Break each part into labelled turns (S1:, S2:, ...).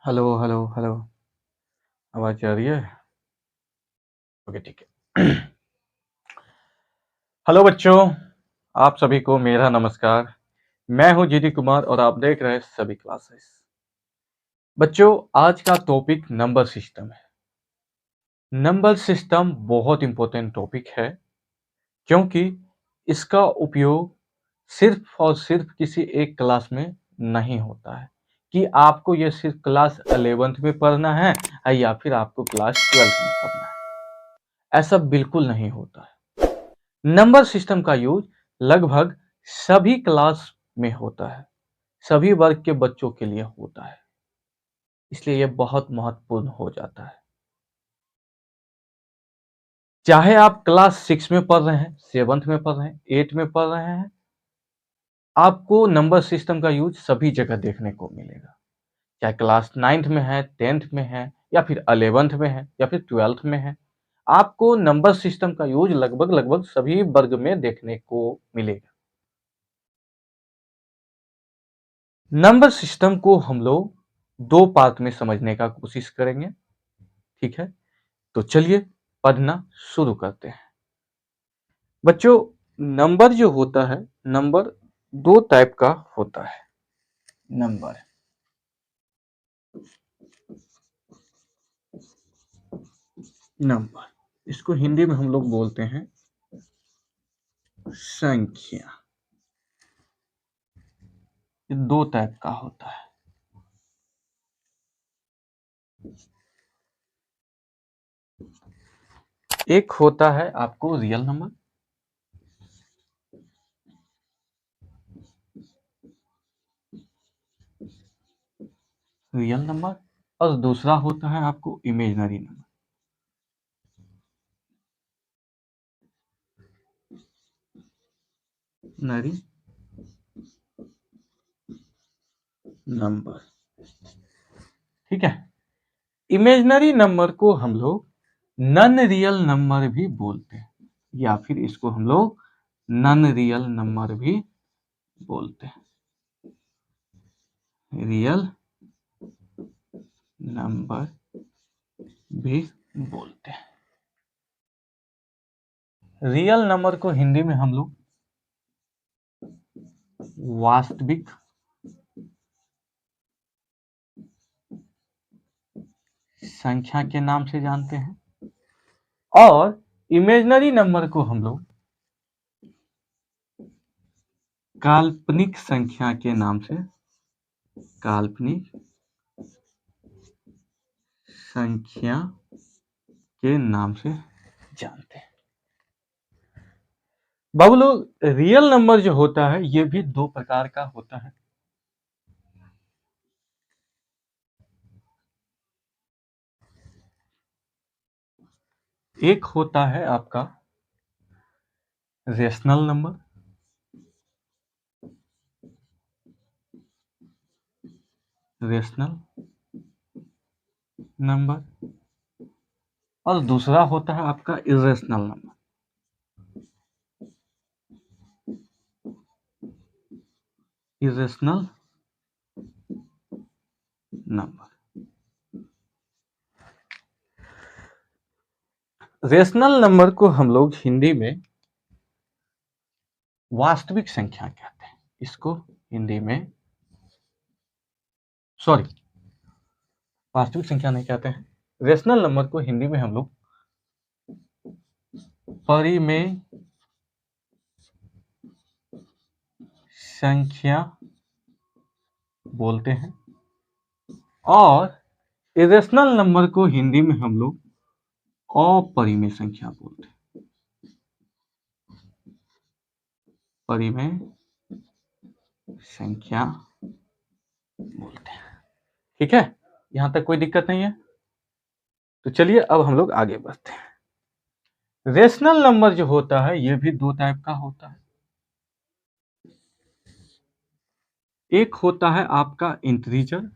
S1: Hello hello hello. आवाज आ रही है? ओके, ठीक है। हेलो बच्चों, आप सभी को मेरा नमस्कार। मैं हूं जीडी कुमार और आप देख रहे हैं सभी क्लासेस। बच्चों, आज का टॉपिक नंबर सिस्टम है। नंबर सिस्टम बहुत इंपॉर्टेंट टॉपिक है क्योंकि इसका उपयोग सिर्फ और सिर्फ किसी एक क्लास में नहीं होता है कि आपको यह सिर्फ क्लास 11th में पढ़ना है या फिर आपको क्लास 12th में पढ़ना है। ऐसा बिल्कुल नहीं होता है। नंबर सिस्टम का यूज लगभग सभी क्लास में होता है, सभी वर्ग के बच्चों के लिए होता है, इसलिए यह बहुत महत्वपूर्ण हो जाता है। चाहे आप क्लास 6 में पढ़ रहे हैं, 7th में पढ़ रहे हैं, 8 में पढ़ रहे हैं, आपको नंबर सिस्टम का यूज सभी जगह देखने को मिलेगा। चाहे क्लास 9th में है, 10th में है, या फिर 11th में है, या फिर 12th में है, आपको नंबर सिस्टम का यूज लगभग लगभग सभी वर्ग में देखने को मिलेगा। नंबर सिस्टम को हम लोग दो पार्ट में समझने का कोशिश करेंगे, ठीक है? तो चलिए पढ़ना शुरू करते हैं। बच्चों, नंबर जो होता है, नंबर दो टाइप का होता है। नंबर नंबर इसको हिंदी में हम लोग बोलते हैं संख्या। ये दो टाइप का होता है। एक होता है आपको रियल नंबर, और दूसरा होता है आपको इमेजिनरी नंबर। नरी नंबर, ठीक है? इमेजिनरी नंबर को हम लोग नन रियल नंबर भी बोलते हैं, या फिर इसको हम लोग नन रियल नंबर भी बोलते हैं। रियल नंबर भी बोलते हैं। रियल नंबर को हिंदी में हम लोग वास्तविक संख्या के नाम से जानते हैं, और इमेजिनरी नंबर को हम लोग काल्पनिक संख्या के नाम से, काल्पनिक संख्या के नाम से जानते हैं। बाबू लोग, रियल नंबर जो होता है ये भी दो प्रकार का होता है। एक होता है आपका रेशनल नंबर, और दूसरा होता है आपका irrational number. Irrational number, rational number को हम लोग हिंदी में वास्तविक संख्या कहते हैं। इसको हिंदी में, सॉरी, वास्तविक संख्या नहीं कहते हैं। रेशनल नंबर को हिंदी में हम लोग परिमेय संख्या बोलते हैं, और इरेशनल नंबर को हिंदी में हम लोग अपरिमेय संख्या बोलते हैं। परिमेय संख्या बोलते हैं, ठीक है? यहां तक कोई दिक्कत नहीं है? तो चलिए अब हम लोग आगे बढ़ते हैं। रेशनल नंबर जो होता है यह भी दो टाइप का होता है। एक होता है आपका इंटीजर,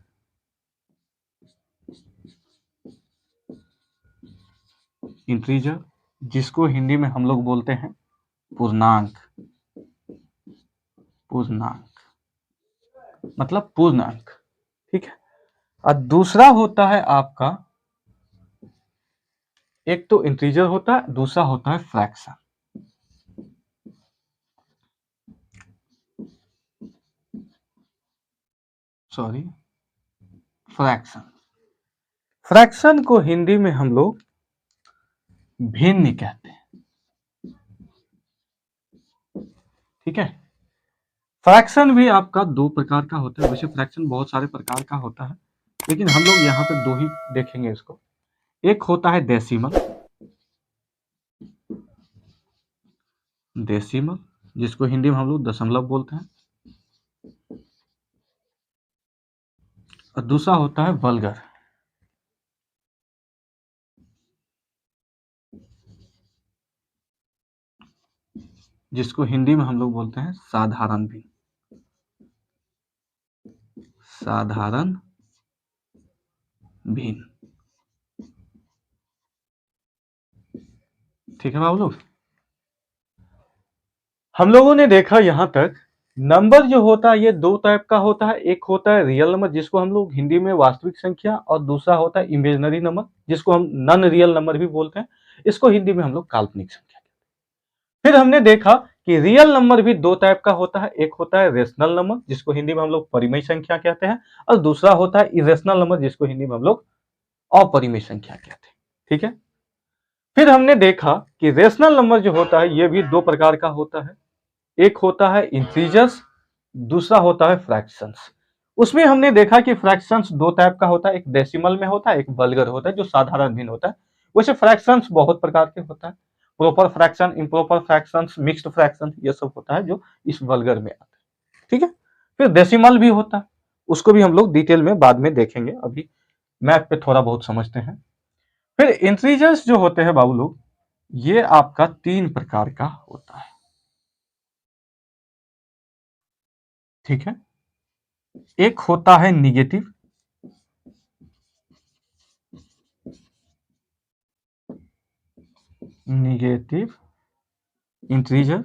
S1: जिसको हिंदी में हम लोग बोलते हैं पूर्णांक। पूर्णांक मतलब पूर्ण अंक, ठीक है? और दूसरा होता है आपका, एक तो इंटीजर होता है, दूसरा होता है फ्रैक्शन। Sorry, fraction. फ्रैक्शन को हिंदी में हम लोग भिन्न कहते हैं। ठीक है। फ्रैक्शन भी आपका दो प्रकार का होता है, वैसे फ्रैक्शन बहुत सारे प्रकार का होता है, लेकिन हम लोग यहाँ पे दो ही देखेंगे इसको। एक होता है डेसिमल, डेसिमल जिसको हिंदी में हम लोग दशमलव बोलते हैं, और दूसरा होता है वल्गर, जिसको हिंदी में हम लोग बोलते हैं साधारण भिन्न, साधारण भिन्न। ठीक है बाबू लोग, हम लोगों ने देखा यहां तक नंबर जो होता है ये दो टाइप का होता है। एक होता है रियल नंबर जिसको हम लोग हिंदी में वास्तविक संख्या, और दूसरा होता है इमेजिनरी नंबर जिसको हम नॉन रियल नंबर भी बोलते हैं। इसको हिंदी में हम लोग काल्पनिक संख्या। फिर हमने देखा कि रियल नंबर भी दो टाइप का होता है। एक होता है रेशनल नंबर जिसको हिंदी में हम लोग परिमेय संख्या कहते हैं, और दूसरा होता है इरेशनल नंबर जिसको हिंदी में हम लोग अपरिमेय संख्या कहते हैं। ठीक है। फिर हमने देखा कि रेशनल नंबर जो होता है ये भी दो प्रकार का होता है। एक होता है इंटीजर्स, दूसरा होता है फ्रैक्शंस। उसमें हमने देखा कि फ्रैक्शंस दो टाइप का होता है, एक डेसिमल में होता है, एक वल्गर होता है जो साधारण भिन्न होता है। वैसे फ्रैक्शंस बहुत प्रकार के होता है, proper fraction, improper fractions, mixed fraction, ये सब होता है जो इस वल्गर में आता है। ठीक है। फिर डेसिमल भी होता है, उसको भी हम लोग डिटेल में बाद में देखेंगे, अभी मैथ पे थोड़ा बहुत समझते हैं। फिर इंटीजर्स जो होते हैं बाबू लोग, ये आपका तीन प्रकार का होता है। ठीक है। एक होता है निगेटिव, निगेटिव इंटीजर,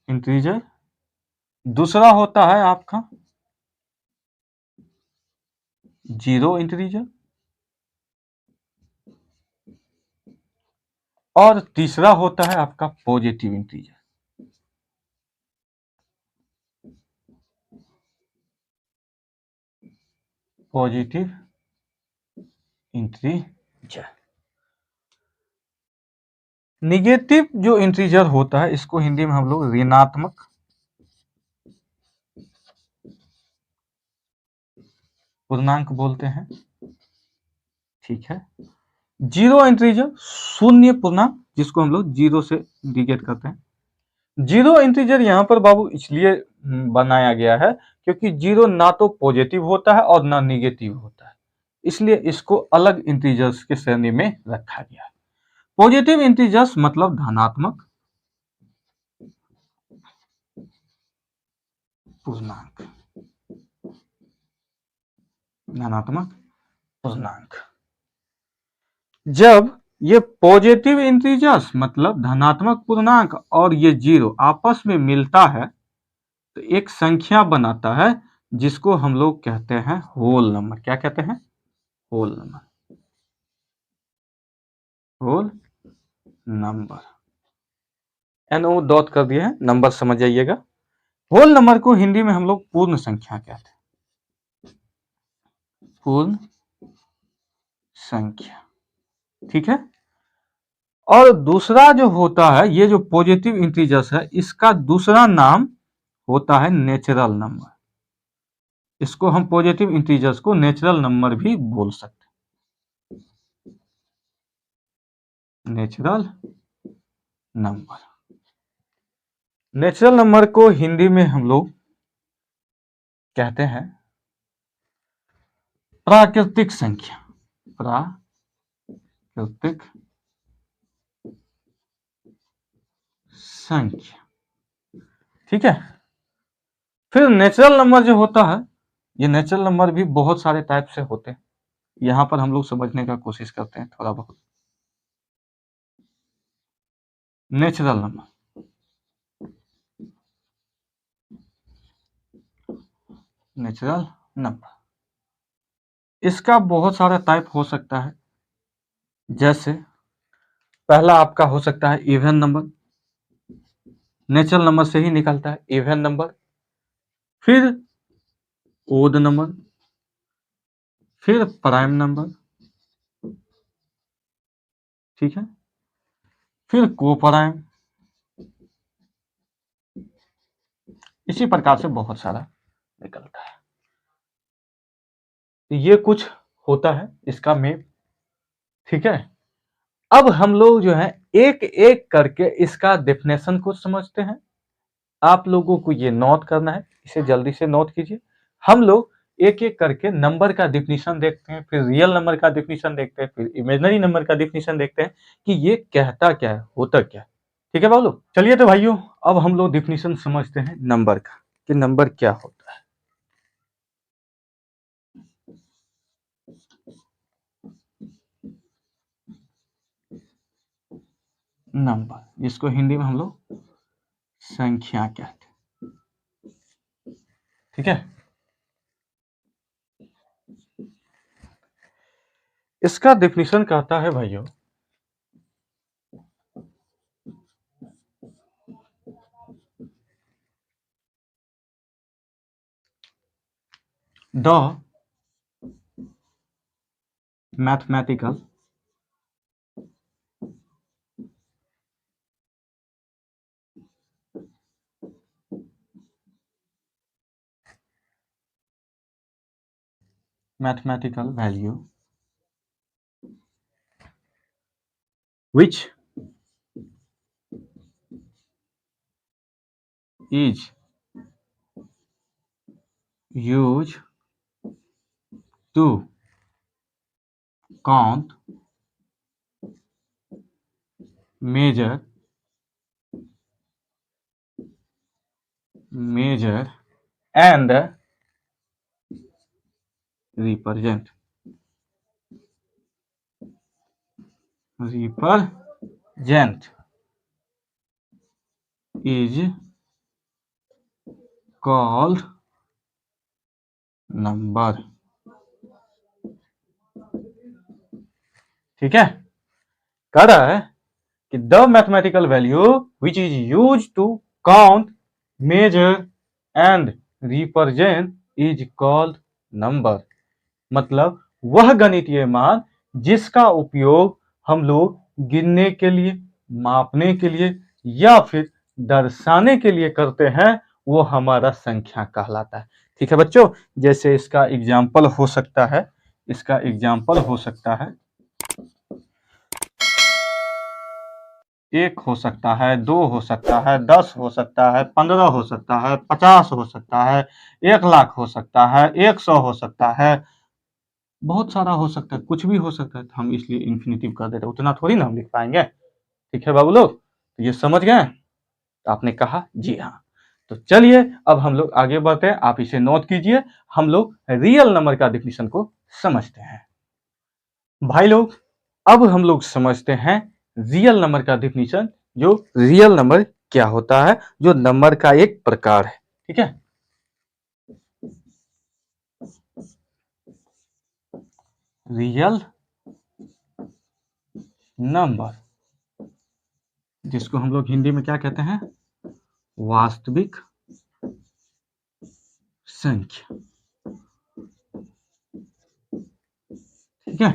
S1: इंटीजर। दूसरा होता है आपका जीरो इंटीजर, और तीसरा होता है आपका positive integer. Positive integer. Negative जो इंटीजर होता है इसको हिंदी में हम लोग ऋणात्मक पूर्णांक बोलते हैं। ठीक है। जीरो इंटीजर शून्य पूर्णांक जिसको हम लोग जीरो से इंडिकेट करते हैं। जीरो इंटीजर यहाँ पर बाबू इसलिए बनाया गया है क्योंकि जीरो ना तो पॉजिटिव होता है और ना निगेटिव होता है, इसलिए इसको अलग इंटीजर्स के श्रेणी में रखा गया है। पॉजिटिव इंटीजर्स मतलब धनात्मक पूर्णांक, धनात्मक पूर्णांक। जब ये पॉजिटिव इंटीजर्स मतलब धनात्मक पूर्णांक और ये जीरो आपस में मिलता है तो एक संख्या बनाता है जिसको हम लोग कहते हैं होल नंबर। क्या कहते हैं? Whole number, whole number. N O dot कर दिए हैं, नंबर समझ जाइएगा। होल नंबर को हिंदी में हम लोग पूर्ण संख्या कहते हैं, पूर्ण संख्या। ठीक है। और दूसरा जो होता है ये जो पॉजिटिव इंटीजर्स है इसका दूसरा नाम होता है नेचुरल नंबर। इसको हम पॉजिटिव इंटीजर्स को नेचुरल नंबर भी बोल सकते हैं, नेचुरल नंबर। नेचुरल नंबर को हिंदी में हम लोग कहते हैं प्राकृतिक संख्या, प्राकृतिक संख्या। ठीक है। फिर नेचुरल नंबर जो होता है, ये नेचुरल नंबर भी बहुत सारे टाइप से होते हैं, यहां पर हम लोग समझने का कोशिश करते हैं थोड़ा बहुत। नेचुरल नंबर, नेचुरल नंबर इसका बहुत सारा टाइप हो सकता है। जैसे पहला आपका हो सकता है इवन नंबर, नेचुरल नंबर से ही निकलता है इवन नंबर, फिर ओड नंबर, फिर प्राइम नंबर, ठीक है, फिर को प्राइम, इसी प्रकार से बहुत सारा निकलता है। तो ये कुछ होता है इसका मैप, ठीक है। अब हम लोग जो है एक एक करके इसका डेफिनेशन को समझते हैं। आप लोगों को ये नोट करना है, इसे जल्दी से नोट कीजिए। हम लोग एक एक करके नंबर का डेफिनेशन देखते हैं, फिर रियल नंबर का डेफिनेशन देखते हैं, फिर इमेजिनरी नंबर का डेफिनेशन देखते हैं कि ये कहता क्या है, होता क्या है। ठीक है बाबू, चलिए तो भाइयों अब हम लोग डेफिनेशन समझते हैं नंबर का कि नंबर क्या होता है। नंबर, जिसको हिंदी में हम लोग संख्या कहते हैं, ठीक है। इसका डेफिनेशन कहता है भाइयों, the mathematical value which is used to count, measure and represent is called number, ठीक है। कह रहा है कि the mathematical value which is use to count, measure and represent is called number. मतलब वह गणितीय मान जिसका उपयोग हम लोग गिनने के लिए, मापने के लिए या फिर दर्शाने के लिए करते हैं वो हमारा संख्या कहलाता है। ठीक है बच्चों, जैसे इसका एग्जाम्पल हो सकता है, इसका एग्जाम्पल हो सकता है 1 हो सकता है, 2 हो सकता है, 10 हो सकता है, 15 हो सकता है, 50 हो सकता है, 1,00,000 हो सकता है, 100 हो सकता है, बहुत सारा हो सकता है, कुछ भी हो सकता है। तो हम इसलिए इन्फिनिटिव कर देते हैं, उतना थोड़ी ना हम लिख पाएंगे। ठीक है बाबू लोग, तो ये समझ गए? तो आपने कहा जी हाँ। तो चलिए अब हम लोग आगे बढ़ते हैं, आप इसे नोट कीजिए। हम लोग रियल नंबर का डिफिनीशन को समझते हैं। भाई लोग अब हम लोग समझते हैं रियल नंबर का डिफिनीशन, जो रियल नंबर क्या होता है, जो नंबर का एक प्रकार है। ठीक है, रियल नंबर, जिसको हम लोग हिंदी में क्या कहते हैं, वास्तविक संख्या। ठीक है,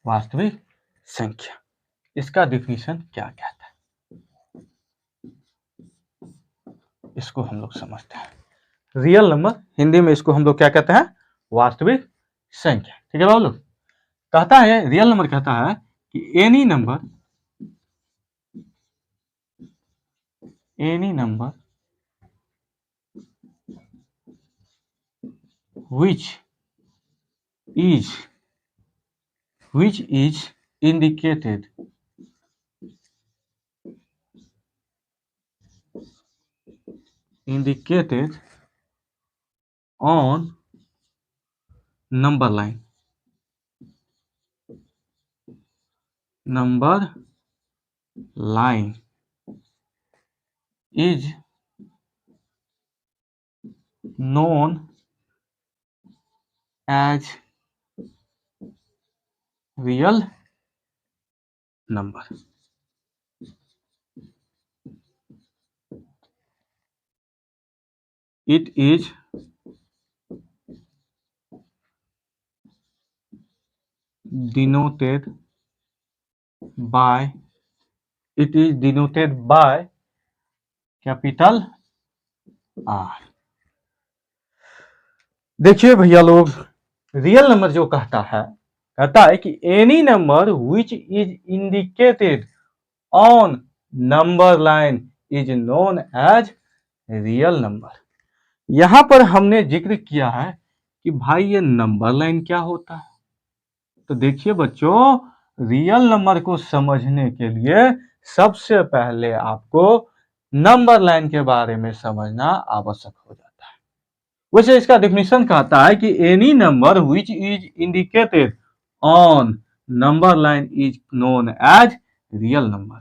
S1: वास्तविक संख्या, इसका डिफिनीशन क्या कहता है, इसको हम लोग समझते हैं। रियल नंबर हिंदी में इसको हम लोग क्या कहते हैं, वास्तविक संख्या। ठीक है बाबू, कहता है रियल नंबर कहता है कि any number which is indicated on number line is known as real number. It is denoted by capital R. देखिए भैया लोग, रियल नंबर जो कहता है कि any number which is indicated on number line is known as real number. यहां पर हमने जिक्र किया है कि भाई ये नंबर लाइन क्या होता है। तो देखिए बच्चों, रियल नंबर को समझने के लिए सबसे पहले आपको नंबर लाइन के बारे में समझना आवश्यक हो जाता है। वैसे इसका डेफिनेशन कहता है कि any number which is indicated on number line is known as real number.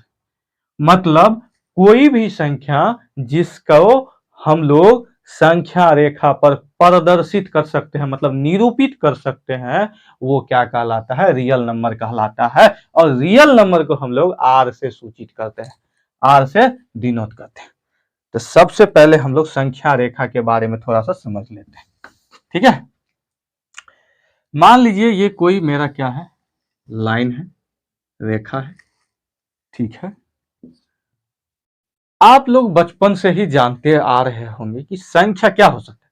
S1: मतलब कोई भी संख्या जिसको हम लोग संख्या रेखा पर प्रदर्शित कर सकते हैं, मतलब निरूपित कर सकते हैं, वो क्या कहलाता है? रियल नंबर कहलाता है। और रियल नंबर को हम लोग आर से सूचित करते हैं, आर से डिनोट करते हैं। तो सबसे पहले हम लोग संख्या रेखा के बारे में थोड़ा सा समझ लेते हैं, ठीक है। मान लीजिए ये कोई मेरा क्या है? लाइन है, रेखा है, ठीक है। आप लोग बचपन से ही जानते आ रहे होंगे कि संख्या क्या हो सकता है।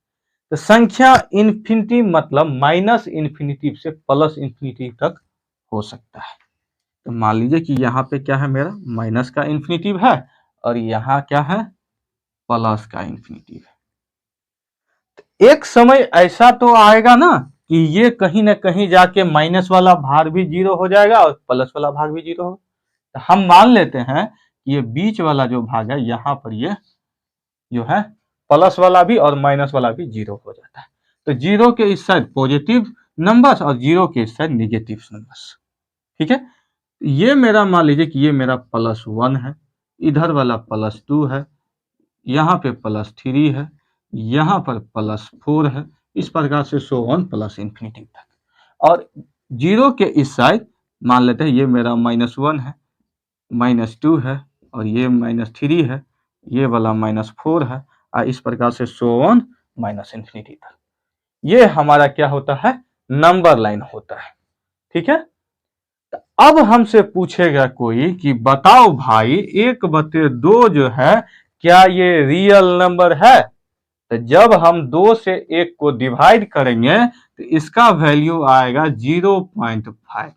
S1: तो संख्या इन्फिनिटी मतलब माइनस इन्फिनिटी से प्लस इन्फिनिटी तक हो सकता है। तो मान लीजिए कि यहाँ पे क्या है, मेरा माइनस का इन्फिनिटिव है और यहाँ क्या है? प्लस का इन्फिनिटिव है। तो एक समय ऐसा तो आएगा ना कि ये कहीं ना कहीं जाके माइनस वाला भाग भी जीरो हो जाएगा और प्लस वाला भाग भी जीरो होगा। तो हम मान लेते हैं कि ये बीच वाला जो भाग है, यहाँ पर ये जो है प्लस वाला भी और माइनस वाला भी जीरो हो जाता है। तो जीरो के इस साइड पॉजिटिव नंबर्स और जीरो के इस साइड निगेटिव नंबर्स, ठीक है। ये मेरा मान लीजिए कि ये मेरा +1 है, इधर वाला +2 है, यहाँ पे +3 है, यहाँ पर +4 है, इस प्रकार से सो ऑन प्लस इन्फिनिटी तक। और जीरो के इस साइड मान लेते हैं ये मेरा -1 है, -2 है और ये -3 है, ये वाला -4 है और इस प्रकार से सो ऑन माइनस इन्फिनिटी तक। ये हमारा क्या होता है? नंबर लाइन होता है, ठीक है। तो अब हमसे पूछेगा कोई कि बताओ भाई 1/2 जो है क्या ये रियल नंबर है? तो जब हम 2 से 1 को डिवाइड करेंगे तो इसका वैल्यू आएगा 0.5।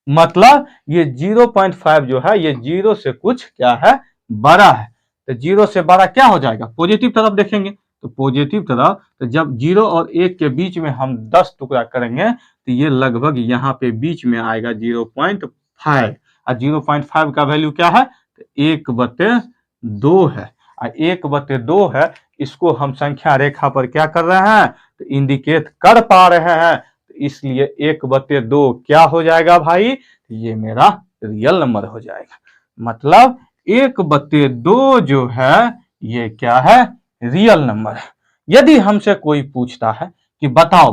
S1: मतलब ये 0.5 जो है ये जीरो से कुछ क्या है? बड़ा है। तो जीरो से बड़ा क्या हो जाएगा? पॉजिटिव तरफ देखेंगे तो पॉजिटिव तरफ। तो जब 0 और 1 के बीच में हम 10 टुकड़ा करेंगे तो ये लगभग यहाँ पे बीच में आएगा 0.5। और 0.5 का वैल्यू क्या है? तो 1/2 है। और 1/2 है, इसको हम संख्या रेखा पर क्या कर रहे हैं? तो इंडिकेट कर पा रहे हैं। इसलिए 1/2 क्या हो जाएगा भाई? ये मेरा रियल नंबर हो जाएगा। मतलब 1/2 जो है ये क्या है? रियल नंबर है। यदि हमसे कोई पूछता है कि बताओ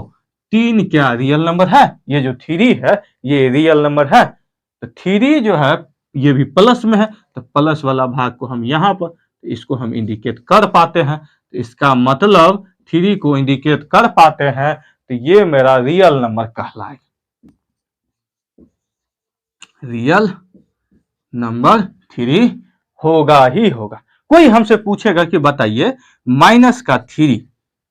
S1: 3 क्या रियल नंबर है? ये जो 3 है ये रियल नंबर है? तो 3 जो है ये भी प्लस में है, तो प्लस वाला भाग को हम यहाँ पर, तो इसको हम इंडिकेट कर पाते हैं। तो इसका मतलब 3 को इंडिकेट कर पाते हैं तो ये मेरा रियल नंबर कहलाएगा। रियल नंबर 3 होगा ही होगा। कोई हमसे पूछेगा कि बताइए -3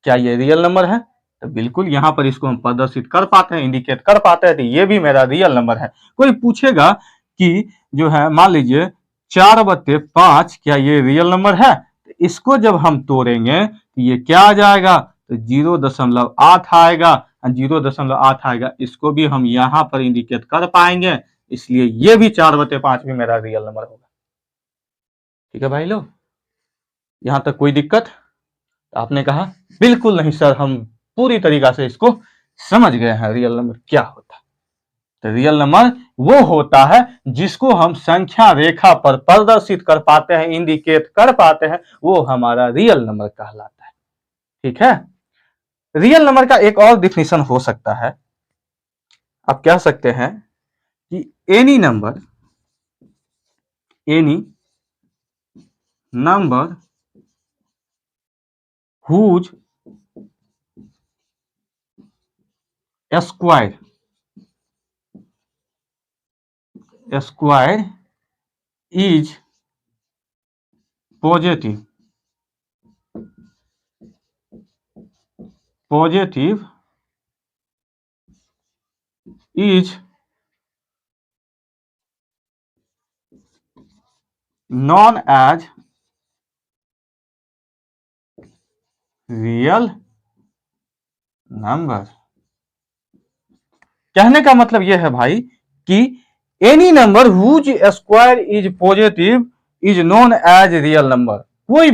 S1: क्या ये रियल नंबर है? तो बिल्कुल यहाँ पर इसको हम प्रदर्शित कर पाते हैं, इंडिकेट कर पाते हैं, तो ये भी मेरा रियल नंबर है। कोई पूछेगा कि जो है मान लीजिए 4/5 क्या ये रियल नंबर है? तो इसको जब हम तोड़ेंगे तो ये क्या आ जाएगा? तो 0.8 आएगा। 0.8 आएगा, इसको भी हम यहाँ पर इंडिकेट कर पाएंगे, इसलिए ये भी 4/5 भी मेरा रियल नंबर होगा। ठीक है भाई लोग, यहां तक कोई दिक्कत? आपने कहा बिल्कुल नहीं सर, हम पूरी तरीका से इसको समझ गए हैं रियल नंबर क्या होता है। तो रियल नंबर वो होता है जिसको हम संख्या रेखा पर प्रदर्शित कर पाते हैं, इंडिकेट कर पाते हैं, वो हमारा रियल नंबर कहलाता है। ठीक है। रियल नंबर का एक और डिफिनेशन हो सकता है, आप कह सकते हैं कि any number whose square is positive is known as real number. कहने का मतलब यह है भाई कि any number whose square is positive is known as real number. कोई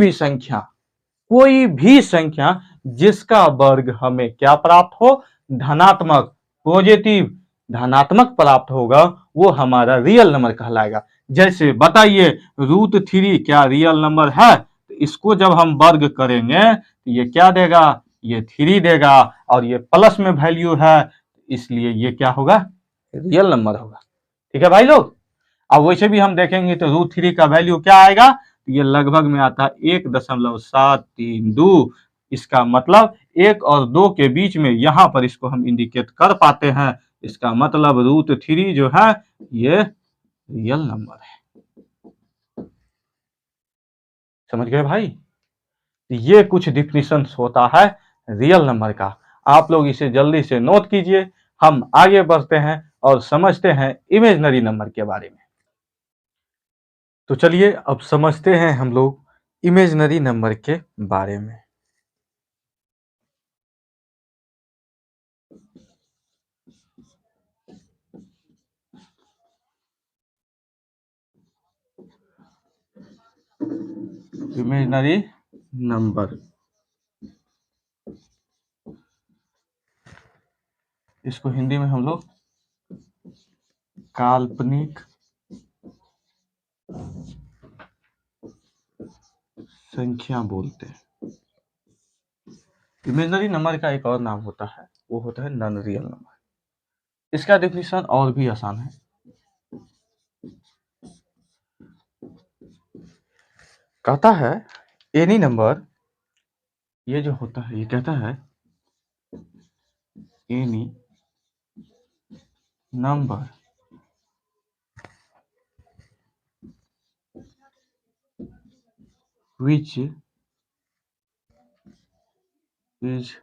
S1: भी संख्या जिसका वर्ग हमें क्या प्राप्त हो, धनात्मक, पॉजिटिव, धनात्मक प्राप्त होगा, वो हमारा रियल नंबर कहलाएगा। जैसे बताइए √3 क्या रियल नंबर है? तो इसको जब हम वर्ग करेंगे तो ये क्या देगा, ये 3 देगा, और ये प्लस में वैल्यू है, इसलिए ये क्या होगा, रियल नंबर होगा। ठीक है भाई लोग। अब वैसे भी हम देखेंगे तो √3 का वैल्यू क्या आएगा, ये लगभग में आता है 1.732। इसका मतलब 1 और 2 के बीच में यहां पर इसको हम इंडिकेट कर पाते हैं। इसका मतलब √3 जो है ये रियल नंबर है। समझ गए भाई? ये कुछ डिफिनेशन होता है रियल नंबर का। आप लोग इसे जल्दी से नोट कीजिए। हम आगे बढ़ते हैं और समझते हैं इमेजिनरी नंबर के बारे में। तो चलिए अब समझते हैं हम लोग इमेजिनरी नंबर के बारे में। इमेजिनरी नंबर, इसको हिंदी में हम लोग काल्पनिक संख्या बोलते हैं। इमेजिनरी नंबर का एक और नाम होता है, वो होता है नॉन रियल नंबर। इसका डेफिनेशन और भी आसान है। कहता है एनी नंबर, ये जो होता है ये कहता है any number which is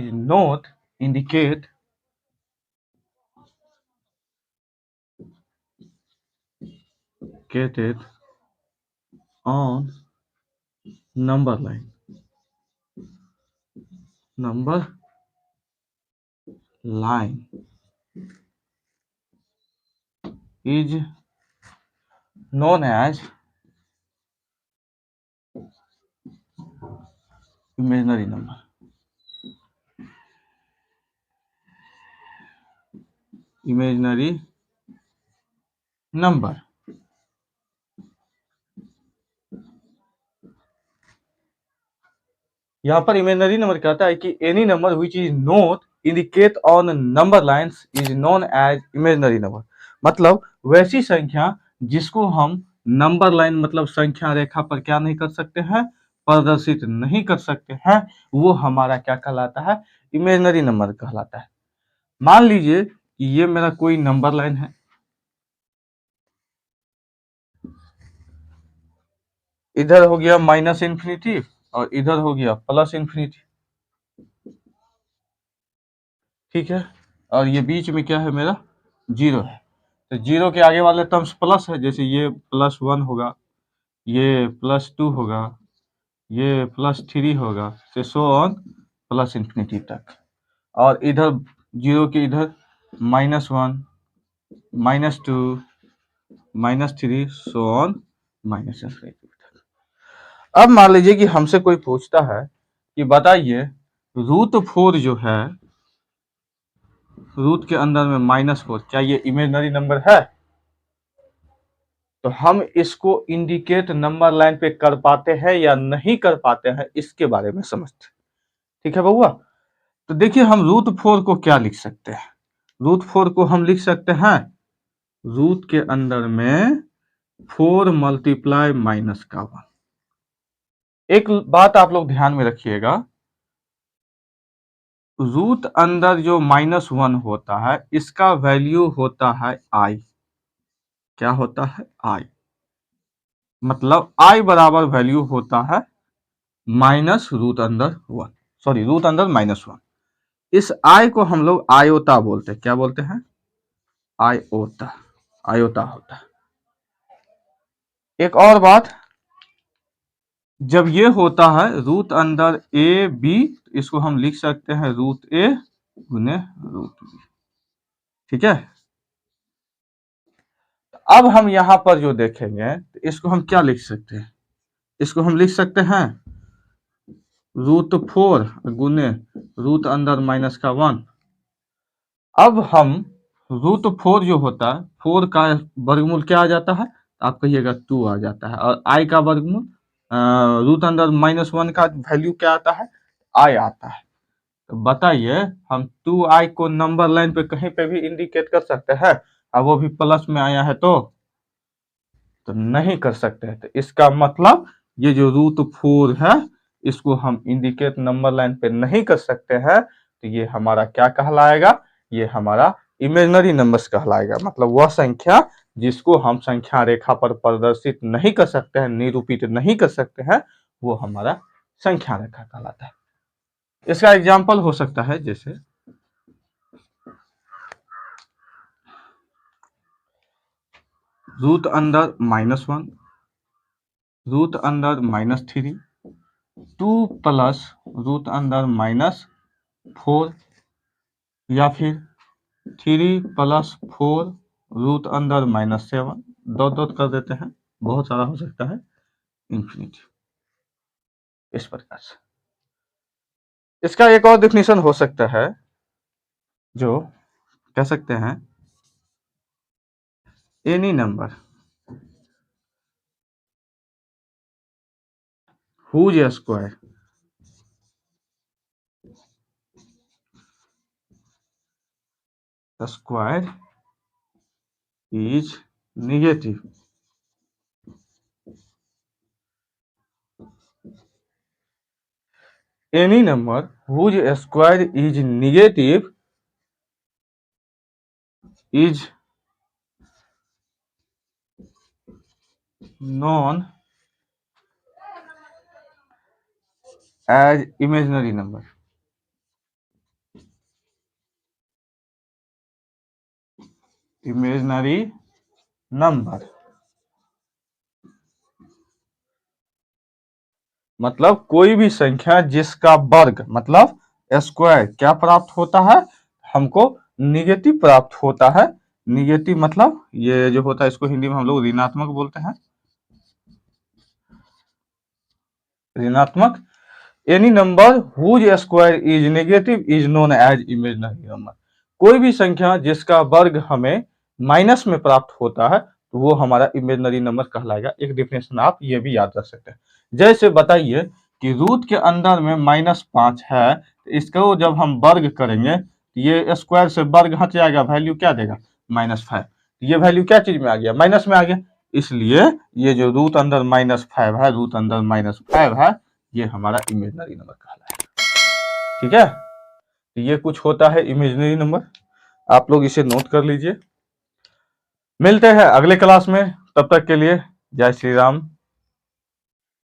S1: not indicated on number line is known as imaginary number। Imaginary number, यहाँ पर इमेजिनरी नंबर कहता है कि any number which is not indicate on number lines is known as imaginary number. मतलब वैसी संख्या जिसको हम नंबर लाइन मतलब संख्या रेखा पर क्या नहीं कर सकते हैं, प्रदर्शित नहीं कर सकते हैं, वो हमारा क्या कहलाता है, इमेजिनरी नंबर कहलाता है। मान लीजिए कि ये मेरा कोई नंबर लाइन है, इधर हो गया -∞ और इधर हो गया +∞। ठीक है, और ये बीच में क्या है, मेरा 0 है। तो 0 के आगे वाले टर्म्स प्लस है, जैसे ये +1 होगा, ये +2 होगा, ये +3 होगा, से सो ऑन +∞ तक। और इधर 0 के इधर -1, -2, -3, सो ऑन -∞ तक। अब मान लीजिए कि हमसे कोई पूछता है कि बताइए √4 जो है, रूट के अंदर में -4, क्या ये इमेजिनरी नंबर है? तो हम इसको इंडिकेट नंबर लाइन पे कर पाते हैं या नहीं कर पाते हैं, इसके बारे में समझते। ठीक है बउआ। तो देखिए हम √4 को क्या लिख सकते हैं, √4 को हम लिख सकते हैं रूट के अंदर में 4 मल्टीप्लाई माइनस का 1। एक बात आप लोग ध्यान में रखिएगा, रूट अंदर जो -1 होता है इसका वैल्यू होता है i। क्या होता है? i। मतलब i बराबर वैल्यू होता है -√1, सॉरी √1। इस i को हम लोग आयोता बोलते हैं। क्या बोलते हैं? आयोता, आयोता होता है। एक और बात, जब ये होता है √a b, इसको हम लिख सकते हैं √a गुने √b। ठीक है, अब हम यहां पर जो देखेंगे तो इसको हम क्या लिख सकते हैं, इसको हम लिख सकते हैं √4 गुने √1। अब हम √4 जो होता है, 4 का वर्गमूल क्या आ जाता है? आप कहिएगा 2 आ जाता है। और i का वर्गमूल √1 का वैल्यू क्या आता है? i आता है। तो बताइए हम 2i को नंबर लाइन पे कहीं पे भी इंडिकेट कर सकते हैं? अब वो भी प्लस में आया है तो नहीं कर सकते हैं। तो इसका मतलब ये जो √4 है इसको हम इंडिकेट नंबर लाइन पे नहीं कर सकते हैं, तो ये हमारा क्या कहलाएगा? ये हमारा इमेजिनरी नंबर्स कहलाएगा। मतलब वह संख्या जिसको हम संख्या रेखा पर प्रदर्शित नहीं कर सकते हैं, निरूपित नहीं कर सकते हैं, वो हमारा संख्या रेखा कहलाता है। इसका एग्जाम्पल हो सकता है जैसे रूट अंदर -1, रूट अंदर -3, 2 प्लस रूट अंदर -4, या फिर 3 प्लस 4 रूट अंदर -7। डॉट कर देते हैं, बहुत सारा हो सकता है, इंफिनिटी। इस प्रकार से इसका एक और डेफिनेशन हो सकता है जो कह सकते हैं any number whose square is negative, any number whose square is negative is known as imaginary number। Imaginary number मतलब कोई भी संख्या जिसका वर्ग मतलब स्क्वायर क्या प्राप्त होता है? हमको निगेटिव प्राप्त होता है। निगेटिव मतलब ये जो होता है इसको हिंदी में हम लोग ऋणात्मक बोलते हैं। ऋणात्मक, any number whose square is negative is known as imaginary number. कोई भी संख्या जिसका वर्ग हमें माइनस में प्राप्त होता है तो वो हमारा इमेजिनरी नंबर कहलाएगा। एक डिफिनेशन आप ये भी याद रख सकते हैं। जैसे बताइए कि रूट के अंदर में -5 है, तो इसको जब हम वर्ग करेंगे तो ये स्क्वायर से वर्ग हट जाएगा, वैल्यू क्या देगा? -5। ये वैल्यू क्या चीज में आ गया? माइनस में आ गया। इसलिए ये जो रूट अंदर -5 है, रूट अंदर -5 है, ये हमारा इमेजिनरी नंबर कहलाएगा। ठीक है, तो ये कुछ होता है इमेजिनरी नंबर, आप लोग इसे नोट कर लीजिए। मिलते हैं अगले क्लास में, तब तक के लिए जय श्री राम।